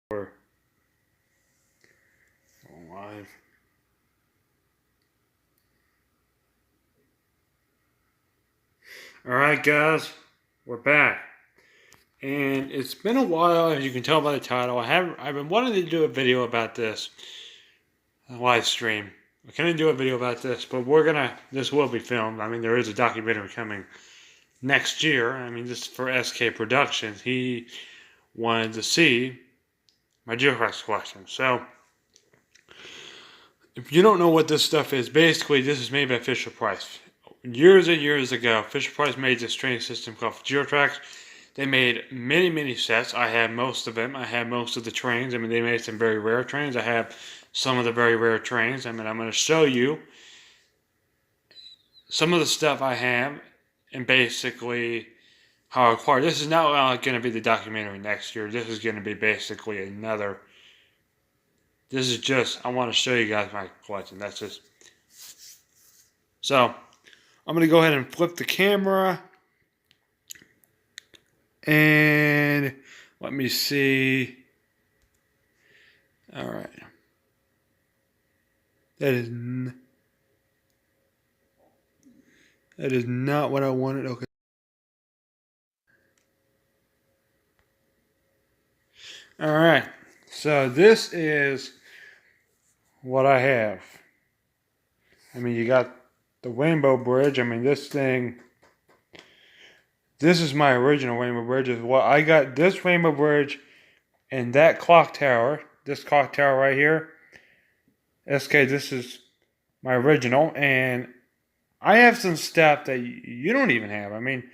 We're live. All right, guys, we're back, and it's been a while, as you can tell by the title. I've been wanting to do a video about this live stream. I couldn't do a video about this, but this will be filmed. I mean, there is a documentary coming next year. I mean, this is for SK Productions. He wanted to see my Geotrax collection. So, if you don't know what this stuff is, basically, this is made by Fisher-Price. Years and years ago, Fisher-Price made this training system called Geotrax. They made many, many sets. I have most of them. I have most of the trains. I mean, they made some very rare trains. I have some of the very rare trains. I mean, I'm going to show you some of the stuff I have and basically how I acquired. This is not going to be the documentary next year. This is going to be basically another. This is just, I want to show you guys my collection. That's just. So, I'm going to go ahead and flip the camera. And let me see. All right. That is not what I wanted. Okay. All right. So this is what I have. I mean, you got the Rainbow Bridge. I mean, this thing. This is my original Rainbow Bridge. Is what I got. This Rainbow Bridge and that clock tower. This clock tower right here. SK. This is my original, and I have some stuff that you don't even have. I mean,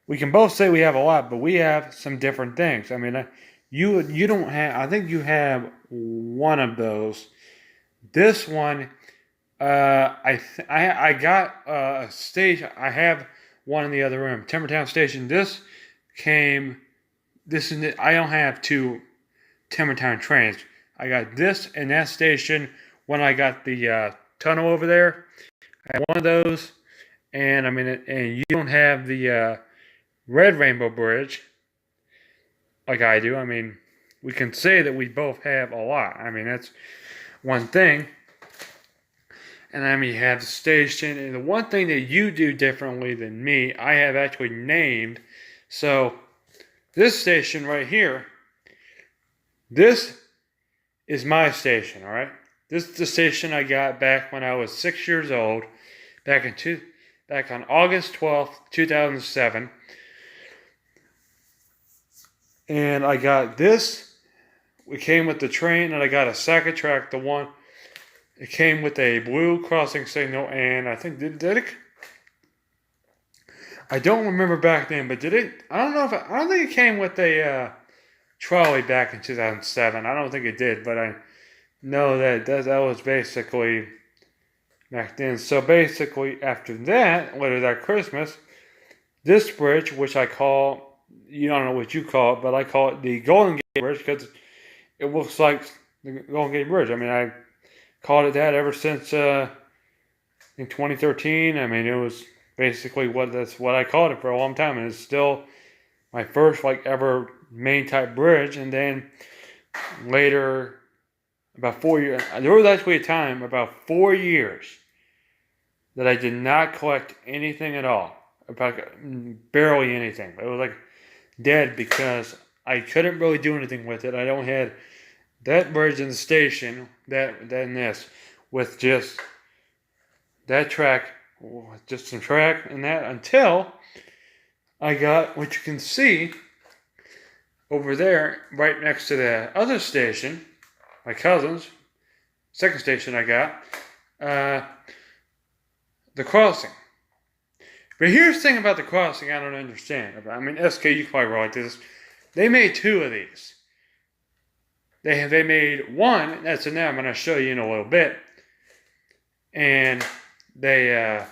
we can both say we have a lot, but we have some different things. I mean, you don't have. I think you have one of those. This one, I got a stage. I have one in the other room. Timbertown Station. This came. This is. I don't have two Timbertown trains. I got this and that station when I got the tunnel over there. I have one of those, and I mean, and you don't have the Red Rainbow Bridge like I do. I mean, we can say that we both have a lot. I mean, that's one thing. And I mean, you have the station, and the one thing that you do differently than me, I have actually named. So, this station right here, this is my station, all right? This is the station I got back when I was 6 years old, back on August 12th, 2007. And I got this. We came with the train, and I got a second track, the one. It came with a blue crossing signal, and I think did it? I don't remember back then, but did it? I don't know if I don't think it came with a trolley back in 2007. I don't think it did, but I know that was basically back then. So basically, after that, later that Christmas, this bridge, which I call, you don't know what you call it, but I call it the Golden Gate Bridge because it looks like the Golden Gate Bridge. I mean, I called it that ever since in 2013. I mean, it was basically that's what I called it for a long time, and it's still my first like ever main type bridge. And then later, about 4 years, there was actually a time about 4 years that I did not collect anything at all, about barely anything. It was like dead because I couldn't really do anything with it. I don't had that bridge in the station, that and this, with just that track, just some track and that, until I got what you can see over there, right next to the other station, my cousin's second station I got, the crossing. But here's the thing about the crossing I don't understand. I mean, SK, you probably were like this. They made two of these. They made one, that's in there, I'm going to show you in a little bit. And they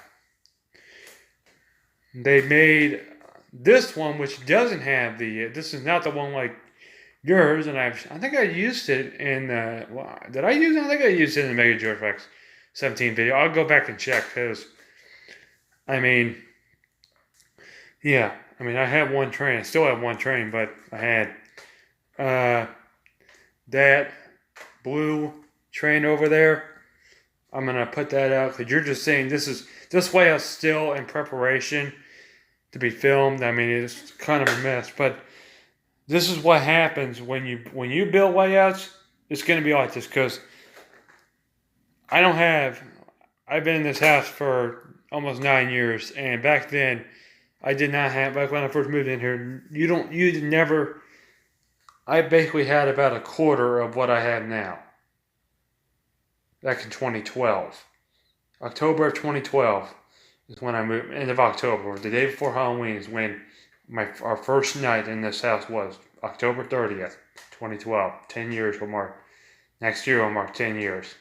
made this one, which doesn't have this is not the one like yours, and I think I used it in, did I use it? I think I used it in the Mega Geotrax 17 video. I'll go back and check, because, I mean, yeah, I mean, I have one train, I still have one train, but I had, that blue train over there. I'm gonna put that out because you're just saying this way is still in preparation to be filmed. I mean, it's kind of a mess, but this is what happens when you build layouts. It's gonna be like this because I've been in this house for almost 9 years, and back then I did not have. Back when I first moved in here, you never. I basically had about a quarter of what I have now. Back in 2012. October of 2012 is when I moved. End of October, the day before Halloween, is when our first night in this house was. October 30th, 2012. 10 years will mark. Next year will mark 10 years.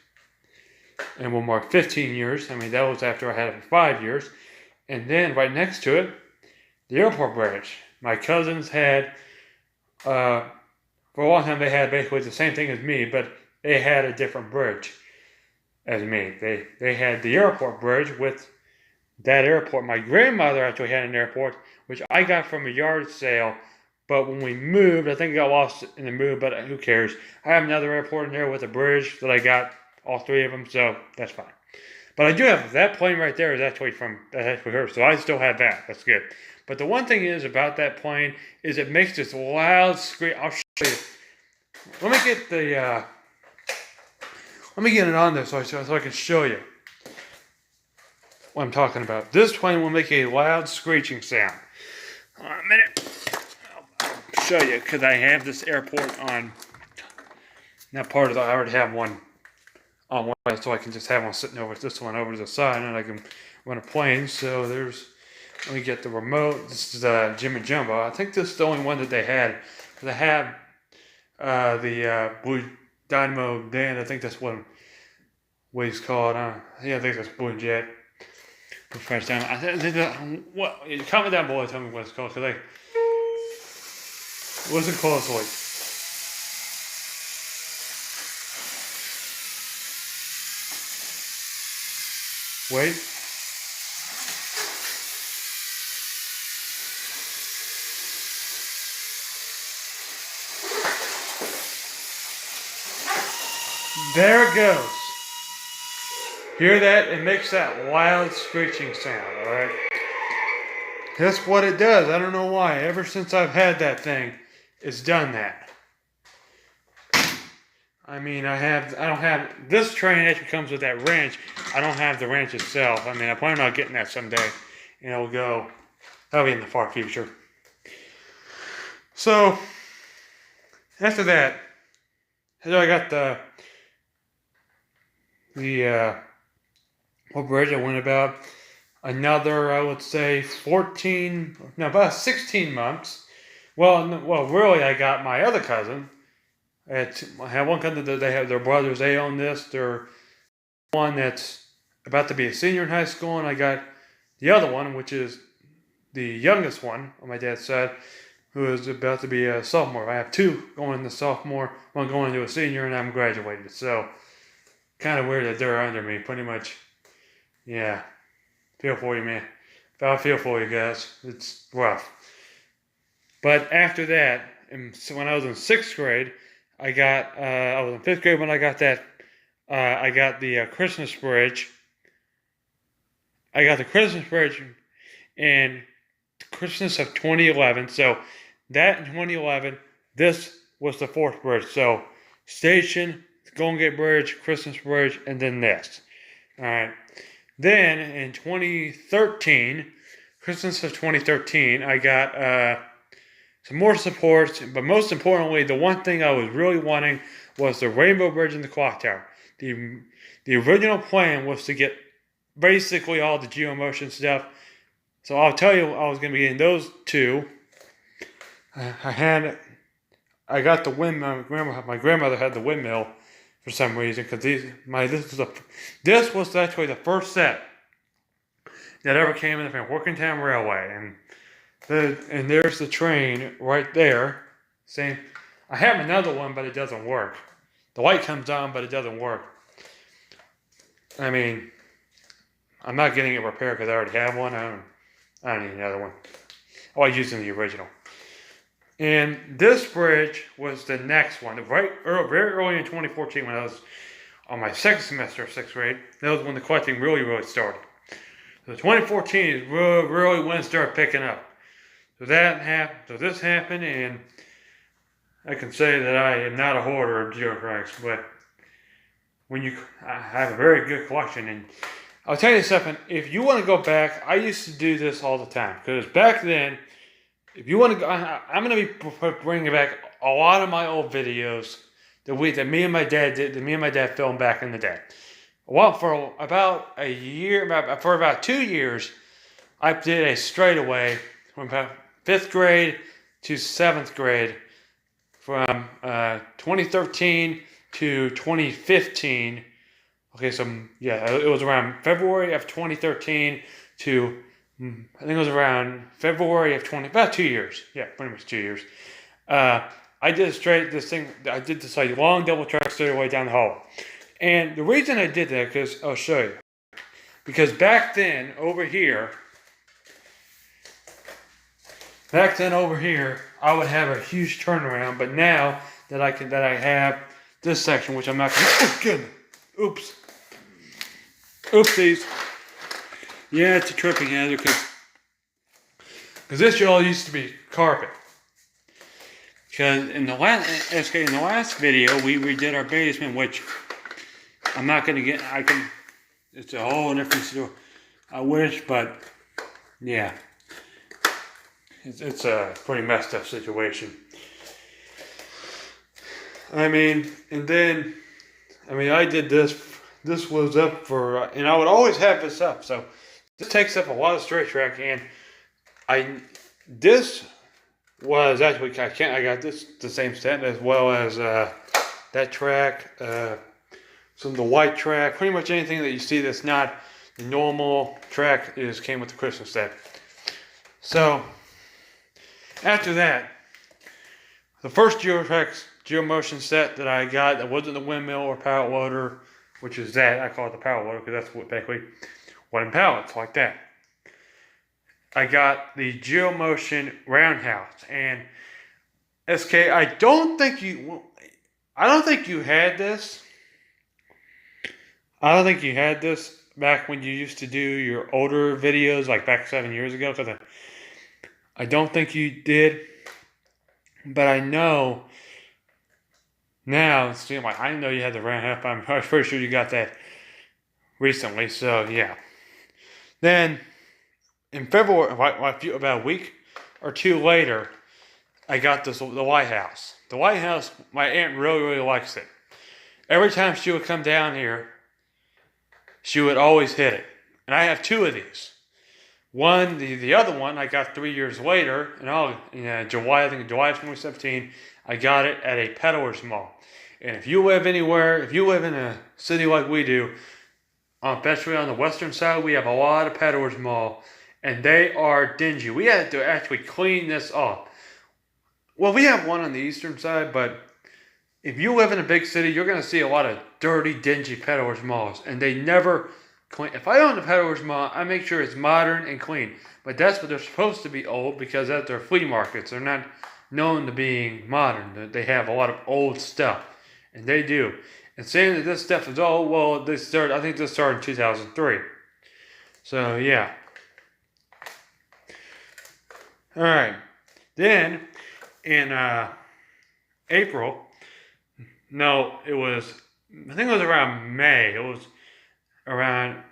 And we'll mark 15 years. I mean, that was after I had it for 5 years. And then right next to it, the airport bridge. My cousins had, for a long time, they had basically the same thing as me, but they had a different bridge as me. They had the airport bridge with that airport. My grandmother actually had an airport, which I got from a yard sale. But when we moved, I think it got lost in the move, but who cares? I have another airport in there with a bridge that I got, all three of them, so that's fine. But I do have, that plane right there is actually hers, so I still have that. That's good. But the one thing is about that plane is it makes this loud scream. I'll show you. Let me get it on there so I can show you what I'm talking about. This plane will make a loud screeching sound. Hold on a minute. I'll show you because I have this airport on. Not part of the. I already have one on one, so I can just have one sitting over this one over to the side, and I can run a plane. So let me get the remote. This is Jim and Jumbo. I think this is the only one that they had. They have the Blue Dynamo Dan. I think that's what he's called. Yeah, I think that's Blue Jet. Fresh down. What? Comment down below. Tell me what it's called. Cause what's it called? Like. Wait. There it goes. Hear that? It makes that loud screeching sound, alright? That's what it does. I don't know why. Ever since I've had that thing, it's done that. I mean, this train actually comes with that wrench. I don't have the wrench itself. I mean, I plan on getting that someday. And that'll be in the far future. So, after that, I got what bridge I went about another, I would say, about 16 months. Well, really, I got my other cousin. I have one cousin that they have their brothers. They own this. They're one that's about to be a senior in high school, and I got the other one, which is the youngest one on my dad's side, who is about to be a sophomore. I have two going into sophomore, one going into a senior, and I'm graduated. So, kind of weird that they're under me, pretty much. Yeah, feel for you, man. I feel for you guys. It's rough. But after that, when I was in 6th grade, I was in 5th grade when I got that. I got the Christmas bridge. I got the Christmas bridge in Christmas of 2011. So that in 2011, this was the 4th bridge. So station, Golden Gate Bridge, Christmas bridge, and then this. All right. Then in 2013, Christmas of 2013, I got some more supports, but most importantly, the one thing I was really wanting was the Rainbow Bridge and the Clock Tower. The original plan was to get basically all the GeoMotion stuff. So I'll tell you, I was going to be getting those two. I got the windmill. My grandmother had the windmill for some reason, because this was actually the first set that ever came in from Workingtown Railway, and there's the train right there. Same. I have another one, but it doesn't work. The light comes on, but it doesn't work. I mean, I'm not getting it repaired because I already have one. I don't need another one. I was using the original. And this bridge was the next one, very early in 2014 when I was on my second semester of 6th grade. That was when the collecting really started. So 2014 is really when it started picking up. So that happened. So this happened, and I can say that I am not a hoarder of Geotrax, but I have a very good collection, and I'll tell you something. If you want to go back, I used to do this all the time because back then, if you want to go, I'm going to be bringing back a lot of my old videos that me and my dad did, that me and my dad filmed back in the day. Well, for about a year, for about 2 years, I did a straightaway from about 5th grade to 7th grade, from 2013 to 2015. Okay, so yeah, it was around February of 2013 to, I think it was around February of about 2 years. Yeah, pretty much 2 years. I did I did this like long double track straight away down the hall. And the reason I did that, because I'll show you. Because back then over here, I would have a huge turnaround, but now that I have this section, which I'm not gonna, oh goodness, oops. Oopsies. Yeah, it's a tripping hazard because this all used to be carpet. Because in the last video we redid our basement, which I'm not gonna get. It's a whole different story. I wish, but yeah, it's a pretty messed up situation. I mean, I did this. This was up for, and I would always have this up. So this takes up a lot of straight track, and this was actually, I got this the same set as well as that track, some of the white track, pretty much anything that you see that's not the normal track came with the Christmas set. So after that, the first Geotrax Geomotion set that I got that wasn't the windmill or pallet loader, which is that, I call it the pallet loader because that's what basically wooden pallets like that. I got the Geomotion Roundhouse, and SK, I don't think you had this. I don't think you had this back when you used to do your older videos, like back 7 years ago, because I don't think you did. But I know now, I didn't know you had the roundhouse. I'm pretty sure you got that recently. So yeah. Then in February, about a week or two later, I got the White House. The White House, my aunt really likes it. Every time she would come down here, she would always hit it. And I have two of these. One, the other one, I got 3 years later, in July of 2017, I got it at a peddler's mall. And if you live in a city like we do, especially on the western side, we have a lot of peddler's mall, and they are dingy. We had to actually clean this up. Well, we have one on the eastern side, but if you live in a big city, you're going to see a lot of dirty, dingy peddler's malls, and they never clean. If I own a peddler's mall, I make sure it's modern and clean. But that's what they're supposed to be old, because at their flea markets, they're not known to being modern. They have a lot of old stuff, and they do. And saying that this stuff is old, well, I think this started in 2003. So yeah. All right. Then in April, no, I think it was around May. It was around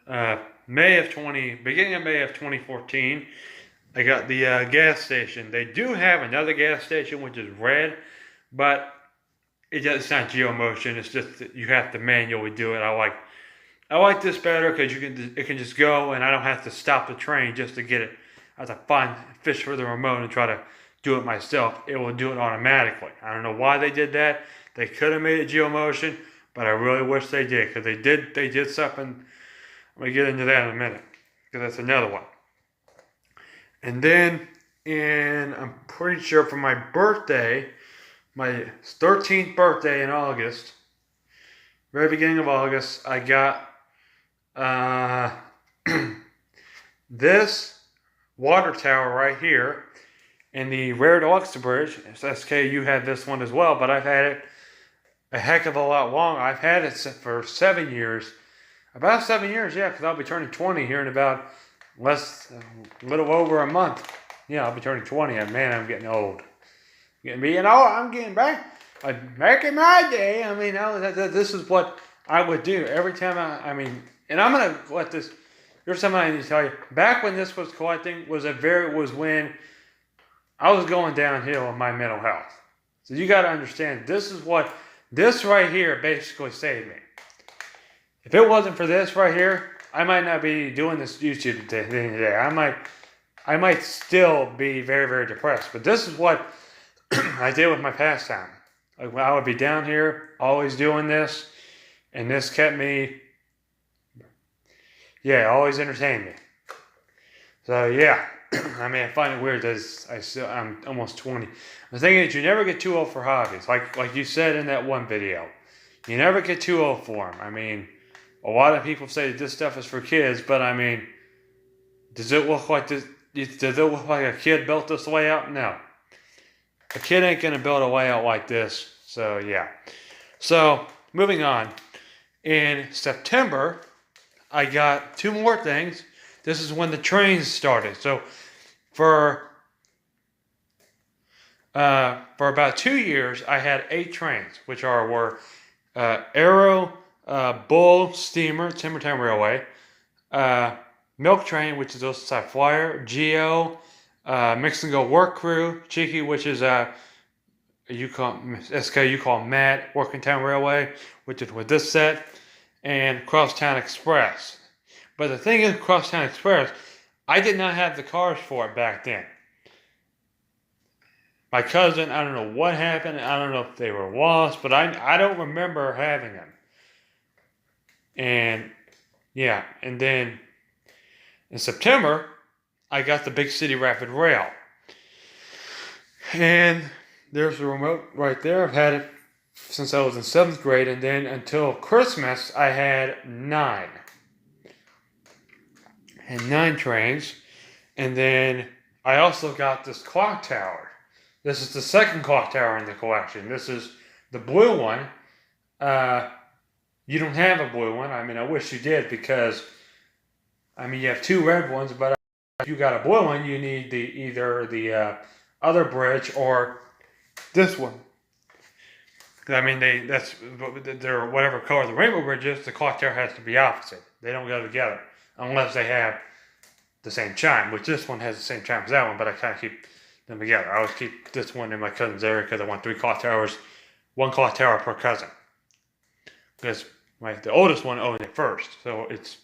beginning of May of 2014. I got the gas station. They do have another gas station which is red, but it's not Geomotion. It's just that you have to manually do it. I like this better because it can just go, and I don't have to stop the train just to get it. I have to fish for the remote and try to do it myself. It will do it automatically. I don't know why they did that. They could have made it Geomotion, but I really wish they did, because they did something. I'm going to get into that in a minute, because that's another one. And then, I'm pretty sure for my birthday, my 13th birthday in August, very beginning of August, I got this water tower right here. And the Rare Deluxe Bridge, SK, you had this one as well, but I've had it a heck of a lot longer. I've had it for 7 years. About 7 years, yeah, because I'll be turning 20 here in about a little over a month. Yeah, I'll be turning 20, and man, I'm getting old. I'm getting back. Like, back in my day, I mean, this is what I would do every time and I'm going to let this, there's something I need to tell you. Back when this was collecting was when I was going downhill in my mental health. So you got to understand, this right here basically saved me. If it wasn't for this right here, I might not be doing this YouTube today. I might still be very, very depressed. But this is what I did with my pastime. Like, I would be down here, always doing this, and this kept me, always entertained me. So yeah, I find it weird that I'm almost 20. The thing is, you never get too old for hobbies. Like you said in that one video, you never get too old for them. A lot of people say that this stuff is for kids, but does it look like this? Does it look like a kid built this layout? No. A kid ain't going to build a layout like this. So, yeah. So, moving on. In September, I got 2 more things. This is when the trains started. So, for about 2 years, I had 8 trains, which were Arrow, Bull, Steamer, Timbertown Railway, Milk Train, which is also Flyer, Geo, Mix and Go Work Crew, Cheeky, which is you call Matt, Working Town Railway, which is with this set, and Crosstown Express. But the thing is, Crosstown Express, I did not have the cars for it back then. My cousin, I don't know what happened. I don't know if they were lost, but I don't remember having them. And yeah, and then in September, I got the Big City Rapid Rail. And there's the remote right there. I've had it since I was in 7th grade, and then until Christmas, I had 9. And 9 trains. And then I also got this clock tower. This is the second clock tower in the collection. This is the blue one. You don't have a blue one. I wish you did, because you have 2 red ones, but if you got a blue one, you need either the other bridge or this one. They're whatever color the rainbow bridge is. The clock tower has to be opposite. They don't go together unless they have the same chime, which this one has the same chime as that one, but I kind of keep them together. I always keep this one in my cousin's area because I want 3 clock towers, 1 clock tower per cousin. Because the oldest one owned it first, so it's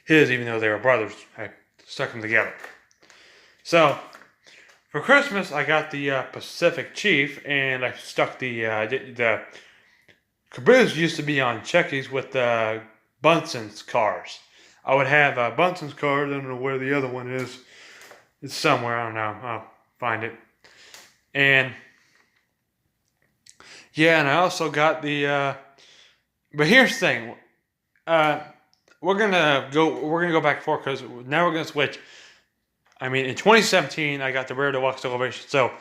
his, even though they were brothers. I stuck them together. So, for Christmas, I got the Pacific Chief, and I stuck the caboose used to be on Checkies with Bunsen's cars. I would have Bunsen's cars. I don't know where the other one is. It's somewhere. I don't know. I'll find it. And yeah, and I also got the. But here's the thing. We're gonna go back and forth, because now we're gonna switch. In 2017, I got the Rare Deluxe Elevation. So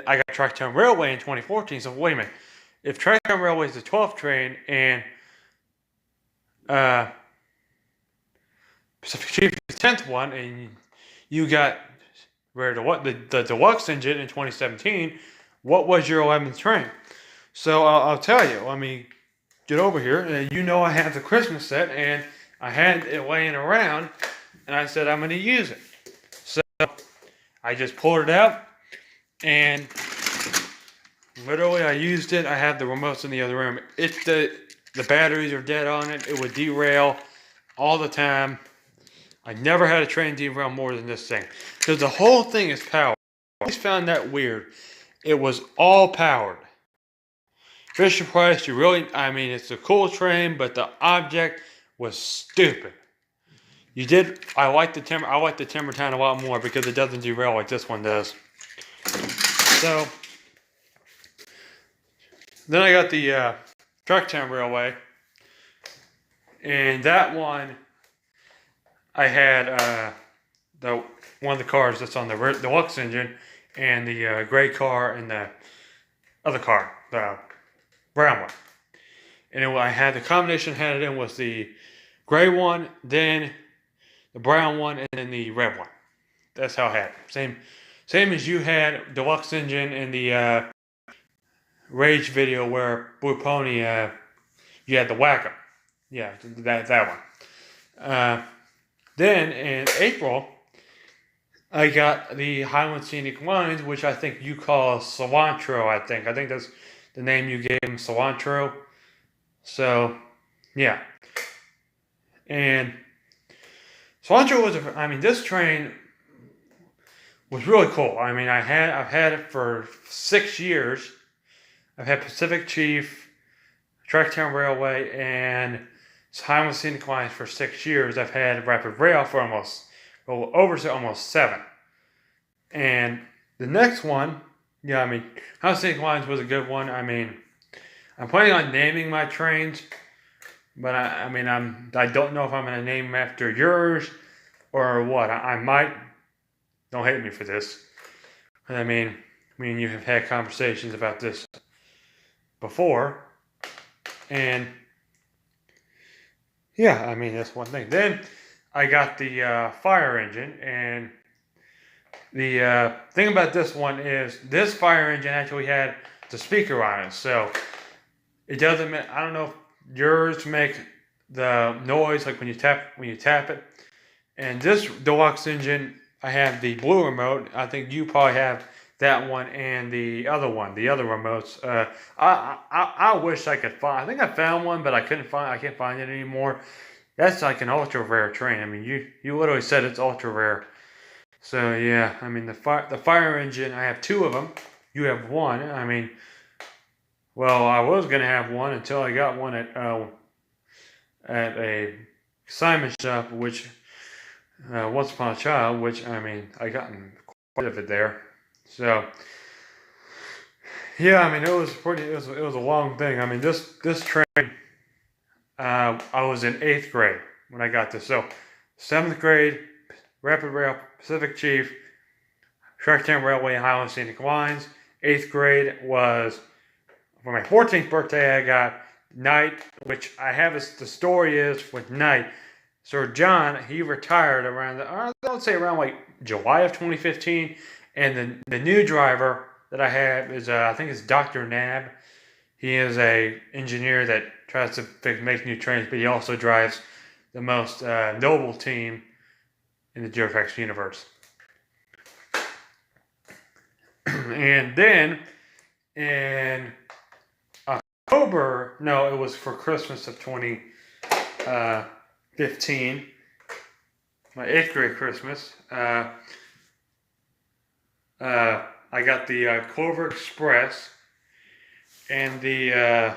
I got Tracktown Railway in 2014. So wait a minute. If Tracktown Railway is the 12th train and Pacific Chief is the 10th one, and you got the Deluxe engine in 2017, what was your 11th train? So I'll tell you. Let me get over here. I have the Christmas set, and I had it laying around, and I said I'm going to use it. So I just pulled it out, and literally I used it. I have the remotes in the other room. The batteries are dead on it. It would derail all the time. I never had a train derail more than this thing, because the whole thing is powered. I always found that weird. It was all powered. Fisher Price, it's a cool train, but the object was stupid. I like the Timbertown a lot more because it doesn't derail like this one does. So, then I got the Tracktown Railway, and that one, I had one of the cars that's on the Deluxe engine, and the gray car and the other car, the brown one. And I had the combination I had it in was the gray one, then the brown one, and then the red one. That's how I had it. Same as you had deluxe engine in the Rage video where Blue Pony, you had the Wacko. Yeah, that one. Then in April, I got the Highland Scenic Lines, which I think you call Cilantro. I think that's the name you gave him, Cilantro. So, yeah, and Cilantro was. This train was really cool. I've had it for 6 years. I've had Pacific Chief, Tracktown Railway, and Highland Scenic Lines for 6 years. I've had Rapid Rail for almost 7. And the next one, Highland Scenic Lines was a good one. I'm planning on naming my trains, but I don't know if I'm going to name them after yours or what. I might. Don't hate me for this. But me and you have had conversations about this before, and yeah, that's one thing. Then I got the fire engine, and the thing about this one is this fire engine actually had the speaker on it, so it doesn't. I don't know if yours make the noise like when you tap it, and this deluxe engine, I have the blue remote. I think you probably have that one and the other remotes. I wish I could find. I think I found one, but I can't find it anymore. That's like an ultra rare train. You literally said it's ultra rare. So yeah, the fire engine. I have 2 of them. You have 1. Well, I was gonna have 1 until I got one at a consignment shop, which once upon a child, which I got quite a bit of it there. So yeah, it was a long thing. This train, I was in 8th grade when I got this. So 7th grade, Rapid Rail, Pacific Chief, Tracktown Railway, and Highland Scenic Lines. 8th grade was for my 14th birthday. I got Knight, which I have. The story is with Knight. Sir John, he retired around I would say around like July of 2015, and the new driver that I have is I think it's Dr. Nab. He is a engineer that tries to make new trains, but he also drives the most noble team in the Geotrax universe. And then in October, no, it was for Christmas of 2015, my 8th grade Christmas, I got the Clover Express and the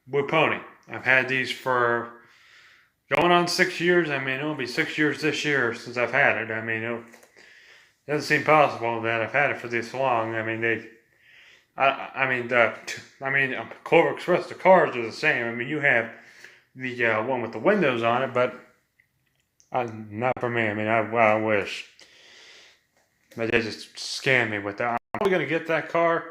Blue Pony. I've had these for going on 6 years. It'll be 6 years this year since I've had it. It doesn't seem possible that I've had it for this long. Clover Express, the cars are the same. You have the one with the windows on it, but not for me. I wish. But they just scammed me with that. I'm probably going to get that car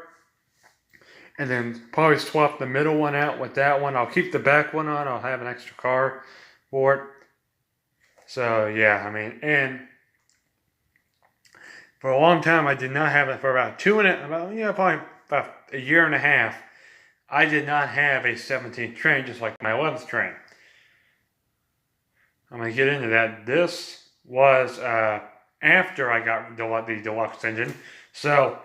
and then probably swap the middle one out with that one. I'll keep the back one on. I'll have an extra car for it. So, yeah, and for a long time, I did not have it. For about probably about a year and a half, I did not have a 17th train, just like my 11th train. I'm going to get into that. This was after I got the deluxe engine. So,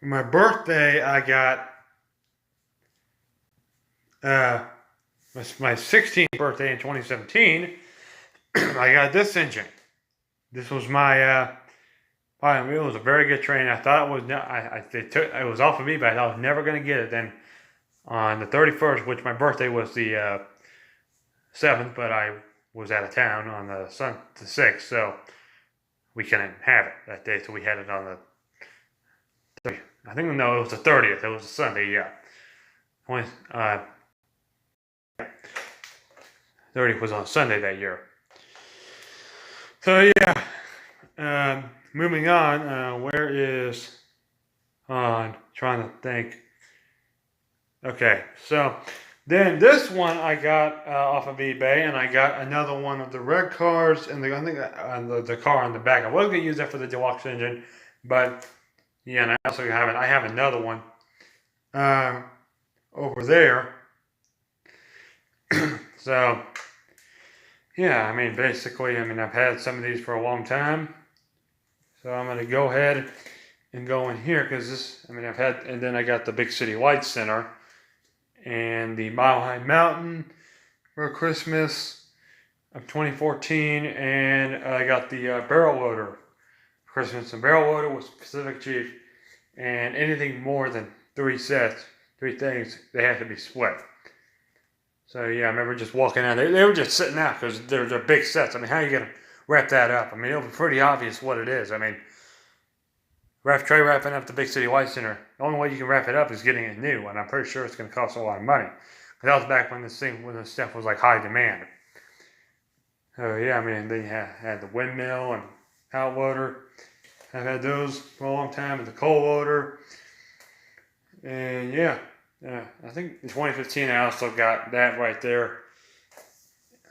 my birthday, I got my 16th birthday in 2017. I got this engine. This was my it was a very good train. I thought it was it was off of me, but I thought I was never going to get it. Then on the 31st, which my birthday was the 7th, but I was out of town on the 6th, so we couldn't have it that day. So we had it on the I think, no, it was the 30th. It was a Sunday, yeah. 30th was on Sunday that year. So yeah, moving on. Where is on? Trying to think. Okay, so then this one I got off of eBay, and I got another one of the red cars, and I think the car on the back. I was gonna use that for the deluxe engine, but yeah, and I also have another one uh, over there. So yeah, I mean basically, I mean I've had some of these for a long time, so I'm gonna go ahead and go in here because this. I mean I've had, and then I got the Big City Lights Center and the Mile High Mountain for Christmas of 2014, and I got the barrel loader for Christmas. And barrel loader was Pacific Chief, and anything more than 3 things, they had to be split. So yeah, I remember just walking out. They were just sitting out because they're big sets. I mean, how are you gonna wrap that up? I mean, it'll be pretty obvious what it is. I mean, try wrapping up the Big City Light Center. The only way you can wrap it up is getting it new, and I'm pretty sure it's going to cost a lot of money. That was back when this stuff was like high demand. So yeah, I mean, they had the windmill and hot loader. I've had those for a long time, and the coal loader. And yeah, I think in 2015 I also got that right there.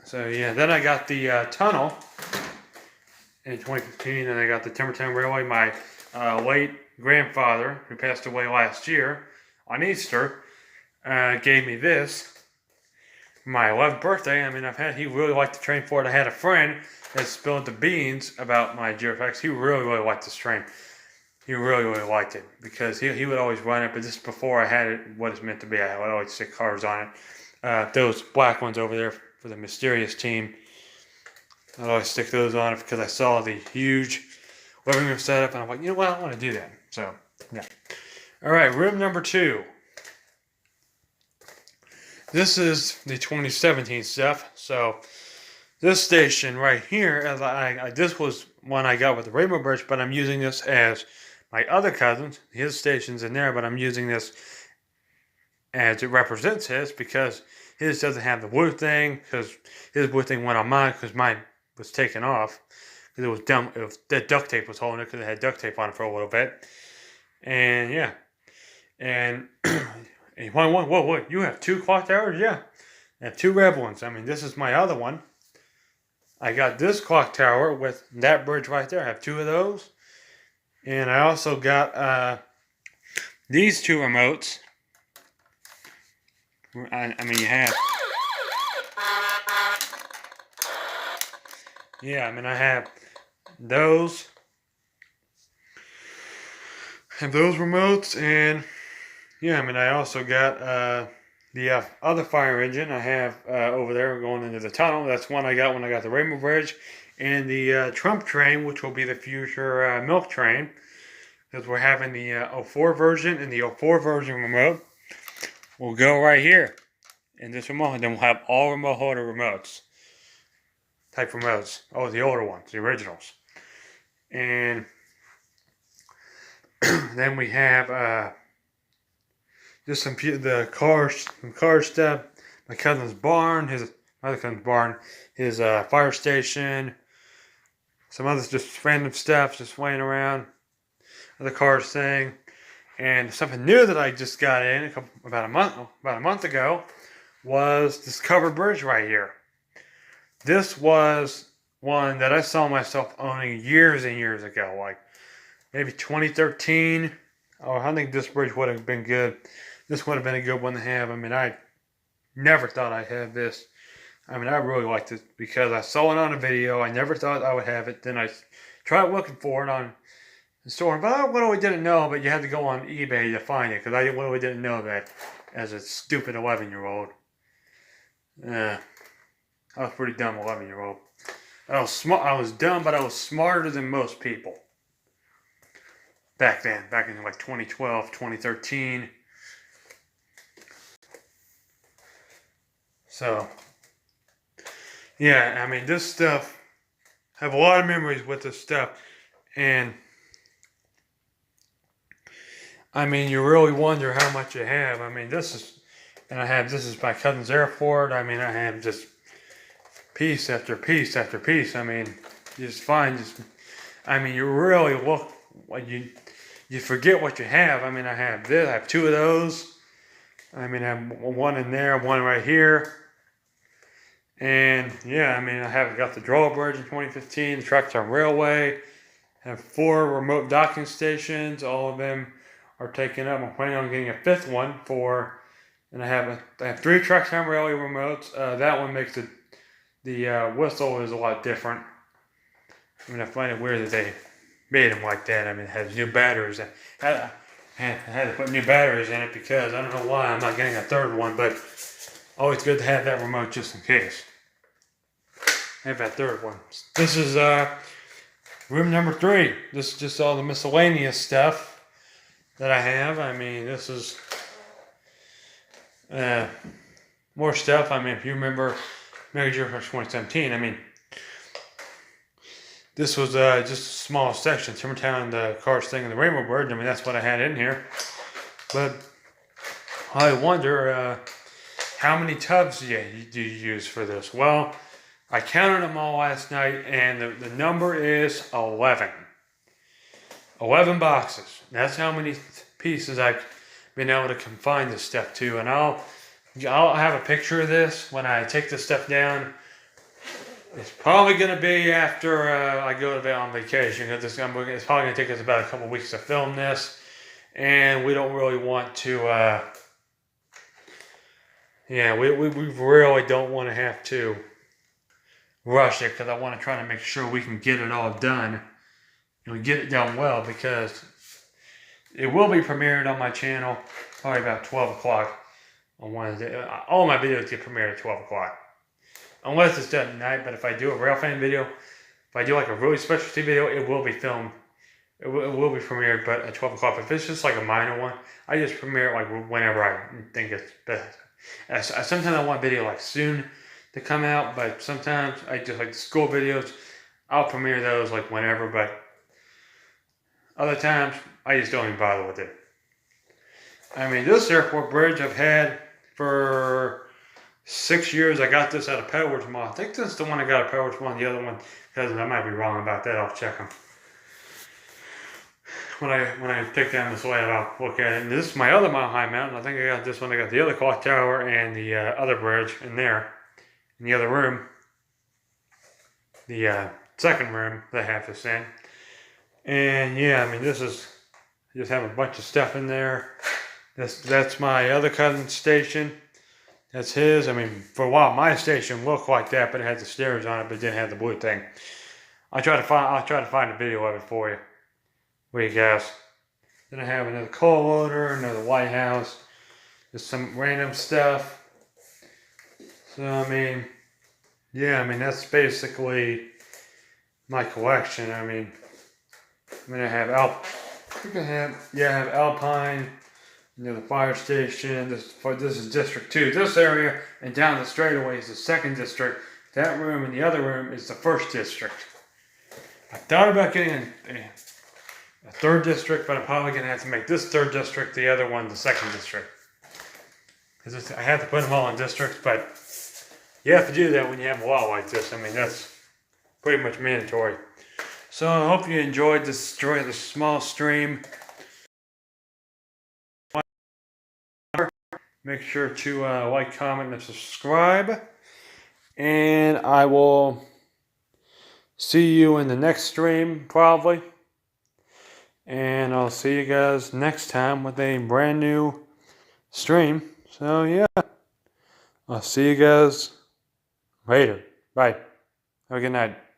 So yeah, then I got the tunnel in 2015, and I got the Timbertown Railway. My late grandfather, who passed away last year on Easter, gave me this for my 11th birthday. I mean, he really liked the train for it. I had a friend that spilled the beans about my Geotrax. He really, really liked this train. He really, really liked it because he would always run it, but just before I had it, what it's meant to be, I would always stick cars on it. Those black ones over there for the Mysterious team, I'd always stick those on it because I saw the huge living room setup, and I'm like, you know what, I want to do that. So, yeah. All right, room number 2. This is the 2017 stuff. So, this station right here, this was one I got with the Rainbow Bridge, but I'm using this as my other cousin's. His station's in there, but I'm using this as it represents his because his doesn't have the blue thing, because his blue thing went on mine because mine was taken off. Because it was dumb. The duct tape was holding it because it had duct tape on it for a little bit. And yeah. And what? You have 2 clock towers? Yeah. I have 2 red ones. I mean, this is my other one. I got this clock tower with that bridge right there. I have 2 of those. And I also got these 2 remotes. I mean, you have. Yeah, I mean, I have those. Have those remotes, and yeah, I mean, I also got the other fire engine I have over there going into the tunnel. That's one I got when I got the Rainbow Bridge. And the Trump train, which will be the future milk train. Because we're having the 04 version, and the 04 version remote will go right here in this remote. And then we'll have all remote holder remotes. Type remotes. Oh, the older ones, the originals. And then we have just some car stuff. My cousin's barn, my other cousin's barn, his fire station, some other just random stuff just laying around. Other cars thing, and something new that I just got in about a month ago was this covered bridge right here. This was one that I saw myself owning years and years ago, like maybe 2013. Oh, I think this bridge would have been good. This would have been a good one to have. I mean, I never thought I'd have this. I mean, I really liked it because I saw it on a video. I never thought I would have it. Then I tried looking for it on the store, but I literally didn't know. But you had to go on eBay to find it because I literally didn't know that as a stupid 11-year-old. I was pretty dumb 11-year-old. I was smart. I was dumb, but I was smarter than most people. Back then, back in like 2012, 2013. So, yeah, I mean, this stuff, I have a lot of memories with this stuff. And, I mean, you really wonder how much you have. I mean, this is my cousin's airport. I mean, I have just piece after piece after piece. I mean, just find just. I mean, you really look when you forget what you have. I mean, I have this. I have two of those. I mean, I have one in there, one right here. And yeah, I mean, I have got the drawbridge in 2015, the Tracktown Railway. I have 4 remote docking stations. All of them are taken up. I'm planning on getting a 5th one and I have 3 Tracktown Railway remotes. That one makes the whistle is a lot different. I mean, I find it weird that they made them like that. I mean, it has new batteries. I had to put new batteries in it because I don't know why I'm not getting a 3rd one, but always good to have that remote just in case. I have that 3rd one. This is room number 3. This is just all the miscellaneous stuff that I have. I mean, this is more stuff. I mean, if you remember Geotrax 2017, I mean, this was just a small section. Timbertown, the Cars thing, and the Rainbow Bird. I mean, that's what I had in here. But I wonder how many tubs do you use for this? Well, I counted them all last night, and the number is 11. 11 boxes. That's how many pieces I've been able to confine this stuff to. And I'll have a picture of this when I take this stuff down. It's probably going to be after I go on vacation, because it's probably going to take us about a couple weeks to film this. And we don't really want to, we really don't want to have to rush it, because I want to try to make sure we can get it all done. And we get it done well, because it will be premiered on my channel probably about 12 o'clock on Wednesday. All my videos get premiered at 12 o'clock. Unless it's done at night, but if I do a rail fan video, if I do like a really specialty video, it will be filmed. It will be premiered, but at 12 o'clock. But if it's just like a minor one, I just premiere it like whenever I think it's best. Sometimes I want a video like soon to come out, but sometimes I just like the school videos. I'll premiere those like whenever, but other times I just don't even bother with it. I mean, this airport bridge I've had for 6 years. I got this at a Pedalworks Mall. I think this is the one I got at Pedalworks Mall. The other one, because I might be wrong about that. I'll check them. When I take down this layout, I'll look at it. And this is my other Mile High Mountain. I think I got this one. I got the other clock tower and the other bridge in there. In the other room. The second room that I have this in. And yeah, I mean, this is, I just have a bunch of stuff in there. That's my other cousin's station. That's his. I mean, for a while my station looked like that, but it had the stairs on it, but it didn't have the blue thing. I'll try to find a video of it for you guys. Then I have another coal loader, another White House, just some random stuff. So I mean, yeah, I mean that's basically my collection. I mean, I have I have Alpine. Near the fire station. This is District 2. This area and down the straightaway is the 2nd district. That room and the other room is the 1st district. I thought about getting a 3rd district, but I'm probably going to have to make this 3rd district, the other one the 2nd district. Because I have to put them all in districts, but you have to do that when you have a lot like this. I mean, that's pretty much mandatory. So I hope you enjoyed this small stream. Make sure to like, comment, and subscribe. And I will see you in the next stream, probably. And I'll see you guys next time with a brand new stream. So, yeah. I'll see you guys later. Bye. Have a good night.